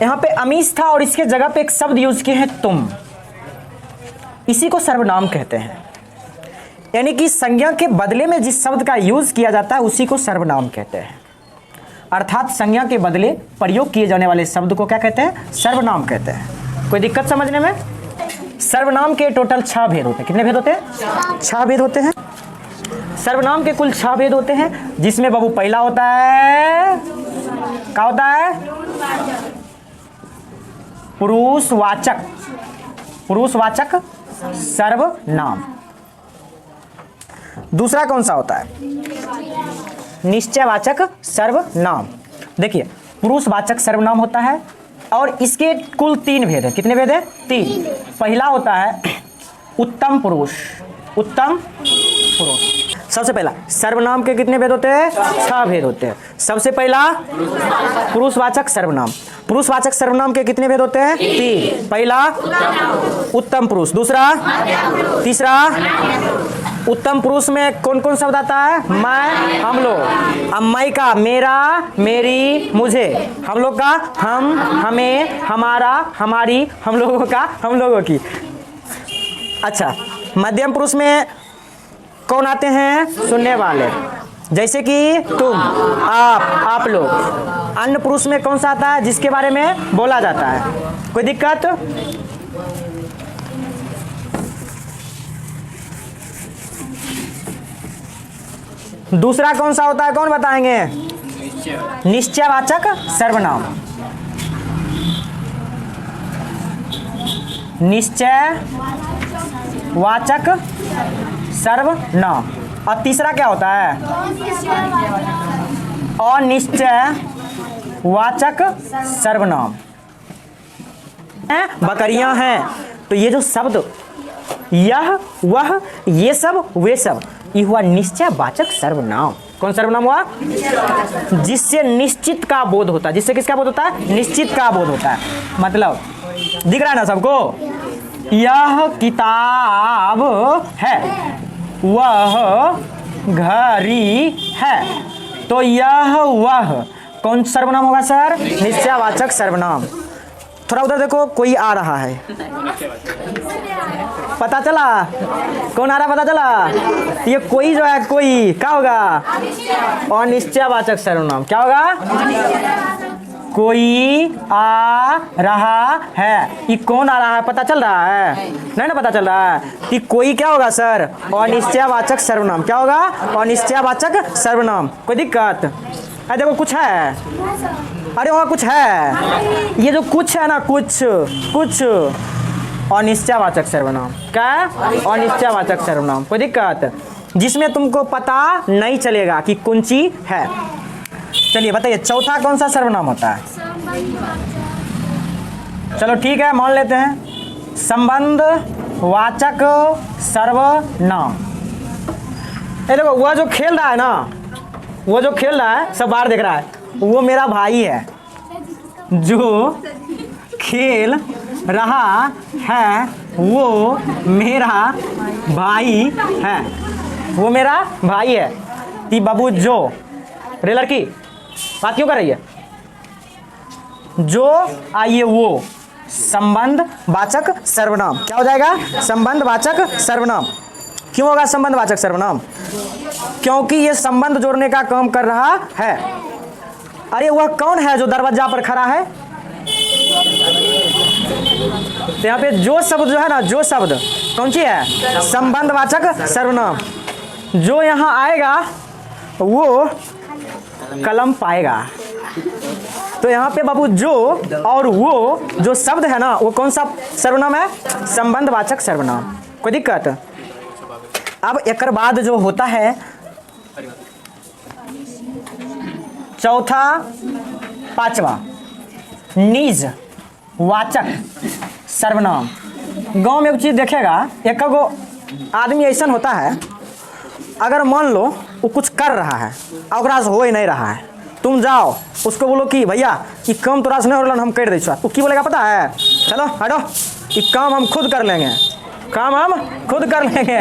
यहाँ पे अमीश था और इसके जगह पे एक शब्द यूज किए हैं तुम, इसी को सर्वनाम कहते हैं। यानी कि संज्ञा के बदले में जिस शब्द का यूज किया जाता है उसी को सर्वनाम कहते हैं। अर्थात संज्ञा के बदले प्रयोग किए जाने वाले शब्द को क्या कहते हैं? सर्वनाम कहते हैं। कोई दिक्कत समझने में? सर्वनाम के टोटल 6 भेद होते हैं। कितने भेद होते हैं? 6 भेद होते हैं। सर्वनाम के कुल 6 भेद होते हैं, जिसमें बाबू पहला होता है, क्या होता है? पुरुषवाचक, पुरुषवाचक सर्वनाम। दूसरा कौन सा होता है? निश्चयवाचक सर्वनाम। देखिए, पुरुषवाचक सर्वनाम होता है और इसके कुल 3 भेद है। कितने भेद है? 3। पहला होता है उत्तम पुरुष, उत्तम पुरुष। सबसे पहला सर्वनाम के कितने भेद होते हैं? 6 भेद होते हैं। सबसे पहला पुरुषवाचक सर्वनाम। पुरुषवाचक सर्वनाम के कितने भेद होते हैं? 3। पहला उत्तम पुरुष, दूसरा, तीसरा। उत्तम पुरुष में कौन कौन शब्द आता है? मैं, हम लोग। अब मैं का मेरा, मेरी, मुझे। हम लोग का हम, हमें, हमारा, हमारी। हम लोगों का हम लोगों की। अच्छा, मध्यम पुरुष में कौन आते हैं? सुनने वाले, जैसे कि तुम, आप लोग। अन्य पुरुष में कौन सा आता है? जिसके बारे में बोला जाता है। कोई दिक्कत? दूसरा कौन सा होता है? कौन बताएंगे? निश्चयवाचक सर्वनाम। निश्चयवाचक सर्वनाम। और तीसरा क्या होता है? अनिश्चयवाचक सर्वनाम। बकरियां हैं, तो ये जो शब्द यह, वह, ये सब, वे सब, ये हुआ निश्चयवाचक सर्वनाम। कौन सर्वनाम हुआ? जिससे निश्चित का बोध होता है। जिससे किसका बोध होता है? निश्चित का बोध होता है। मतलब दिख रहा है ना सबको? यह किताब है, वह घड़ी है, तो यह वह कौन सर्वनाम होगा सर? निश्चयवाचक सर्वनाम। थोड़ा उधर देखो, कोई आ रहा है, पता चला? कौन आ रहा पता चला? ये कोई जो है, कोई क्या होगा? अनिश्चयवाचक सर्वनाम। क्या होगा? कोई आ रहा है। ये कौन आ रहा है? पता चल रहा है? नहीं ना पता चल रहा है? कि कोई क्या होगा सर? अनिश्चयवाचक सर्वनाम। क्या होगा? अनिश्चयवाचक सर्वनाम। कोई दिक्कत? अरे देखो कुछ है, अरे वहाँ कुछ है, ये जो कुछ है ना, कुछ कुछ अनिश्चयवाचक सर्वनाम। क्या है? अनिश्चयवाचक सर्वनाम। कोई दिक्कत? जिसमें तुमको पता नहीं चलेगा कि कौन सी है। चलिए बताइए, चौथा कौन सा सर्वनाम होता है? चलो ठीक है, मान लेते हैं संबंध वाचक सर्वनाम। ये देखो, वह जो खेल रहा है ना, वो जो खेल रहा है, सब बाहर देख रहा है, वो मेरा भाई है। जो खेल रहा है वो मेरा भाई है, वो मेरा भाई है। ती बाबू जो, रे लड़की बात क्यों कर रही है? जो आइए वो संबंध वाचक सर्वनाम। क्या हो जाएगा? संबंध वाचक सर्वनाम। क्यों होगा संबंध वाचक सर्वनाम? क्योंकि ये संबंध जोड़ने का काम कर रहा है। अरे वह कौन है जो दरवाजा पर खड़ा है? तो यहाँ पे जो शब्द जो है ना, जो शब्द कौन सी है? संबंध वाचक सर्वनाम। जो यहाँ आएगा वो कलम पाएगा। तो यहाँ पे बाबू जो और वो जो शब्द है ना, वो कौन सा सर्वनाम है? संबंध वाचक सर्वनाम। कोई दिक्कत? अब एक बाद जो होता है चौथा, पांचवा, निज वाचक सर्वनाम। गांव में एक चीज देखेगा, एक गो आदमी ऐसा होता है, अगर मान लो वो कुछ कर रहा है और ओकरा से हो ही नहीं रहा है, तुम जाओ उसको बोलो कि भैया ये काम तोरा से नहीं हो रहा, हम कर दे। तो की बोलेगा पता है? चलो हटो, ये काम हम खुद कर लेंगे, काम हम खुद कर लेंगे,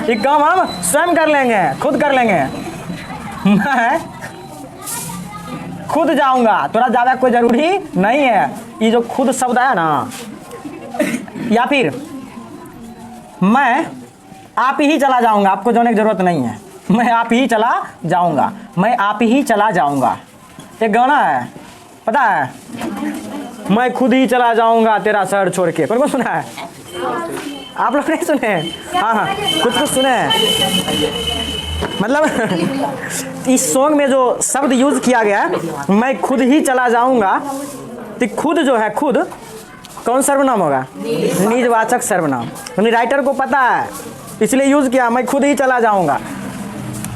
ये काम हम स्वयं कर लेंगे, खुद कर लेंगे। खुद जाऊंगा, थोड़ा जावे कोई जरूरी नहीं है। ये जो खुद शब्द है ना, या फिर मैं आप ही चला जाऊंगा, आपको जाने की जरूरत नहीं है, मैं आप ही चला जाऊंगा, मैं आप ही चला जाऊंगा। एक गाना है पता है, मैं खुद ही चला जाऊंगा तेरा शहर छोड़ के, कौन कौन सुना है? आप लोग नहीं सुने? हाँ हाँ, कुछ कुछ सुने हैं। मतलब इस सॉन्ग में जो शब्द यूज किया गया है, मैं खुद ही चला जाऊंगा, तो खुद जो है, खुद कौन सर्वनाम होगा? निजवाचक सर्वनाम। यानी राइटर को पता है इसलिए यूज किया, मैं खुद ही चला जाऊंगा।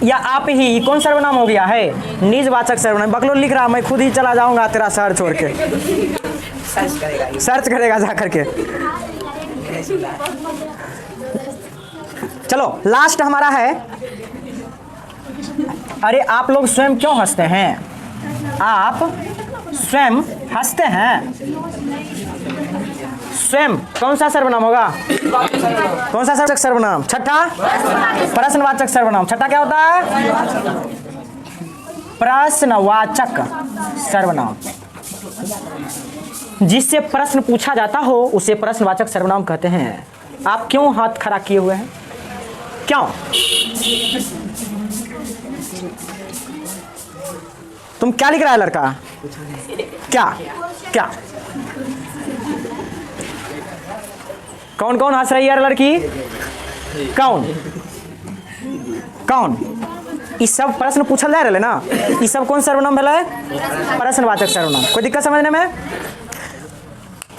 या आप ही कौन सर्वनाम हो गया है? निजवाचक सर्वनाम। बकलोल लिख रहा मैं खुद ही चला जाऊंगा तेरा शहर छोड़ के, सर्च करेगा जा करके। चलो लास्ट हमारा है, अरे आप लोग स्वयं क्यों हंसते हैं? आप स्वयं हंसते हैं। स्वयं कौन सा सर्वनाम होगा? कौन सा सर्वनाम? छठा प्रश्नवाचक सर्वनाम। छठा क्या होता है? प्रश्नवाचक सर्वनाम। जिससे प्रश्न पूछा जाता हो उसे प्रश्नवाचक सर्वनाम कहते हैं। आप क्यों हाथ खड़ा किए हुए हैं? क्यों? तुम क्या लिख रहा है लड़का? क्या क्या? कौन कौन हंस रही है यार लड़की? कौन कौन? ये सब प्रश्न पूछल जा रहे ना, ये सब कौन सर्वनाम भेला? प्रश्नवाचक सर्वनाम। कोई दिक्कत समझने में?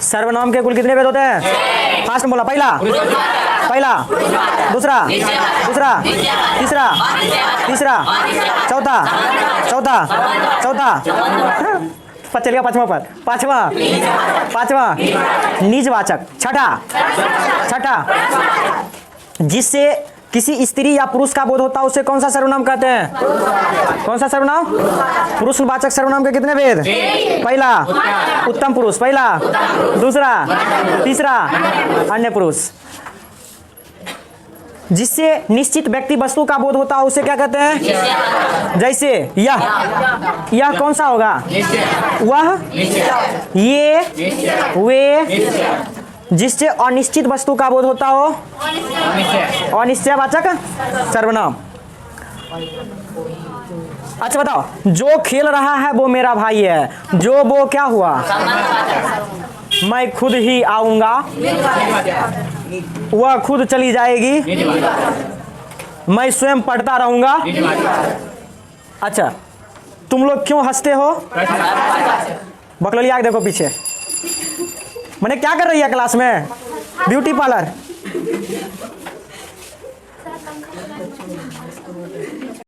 सर्वनाम के कुल कितने भेद होते हैं? फास्ट बोला। पहला पहला, दूसरा दूसरा, तीसरा तीसरा, चौथा चौथा चौथा, चलिएगा पांचवा पर, पांचवा निजवाचक। छठा जिससे किसी स्त्री या पुरुष का बोध होता है उसे कौन सा सर्वनाम कहते हैं? कौन सा सर्वनाम? पुरुषवाचक सर्वनाम के कितने भेद? पहला उत्तम पुरुष, पहला, दूसरा, तीसरा अन्य पुरुष। जिससे निश्चित व्यक्ति वस्तु का बोध होता है उसे क्या कहते हैं? जैसे यह कौन सा होगा? वह, ये, वे। जिससे अनिश्चित वस्तु का बोध होता हो अनिश्चयवाचक सर्वनाम। अच्छा बताओ, जो खेल रहा है वो मेरा भाई है, जो वो क्या हुआ? मैं खुद ही आऊंगा, वह खुद चली जाएगी, मैं स्वयं पढ़ता रहूंगा। अच्छा तुम लोग क्यों हंसते हो? बकलोलिया देखो पीछे, मैंने क्या कर रही है क्लास में? Beauty parlour.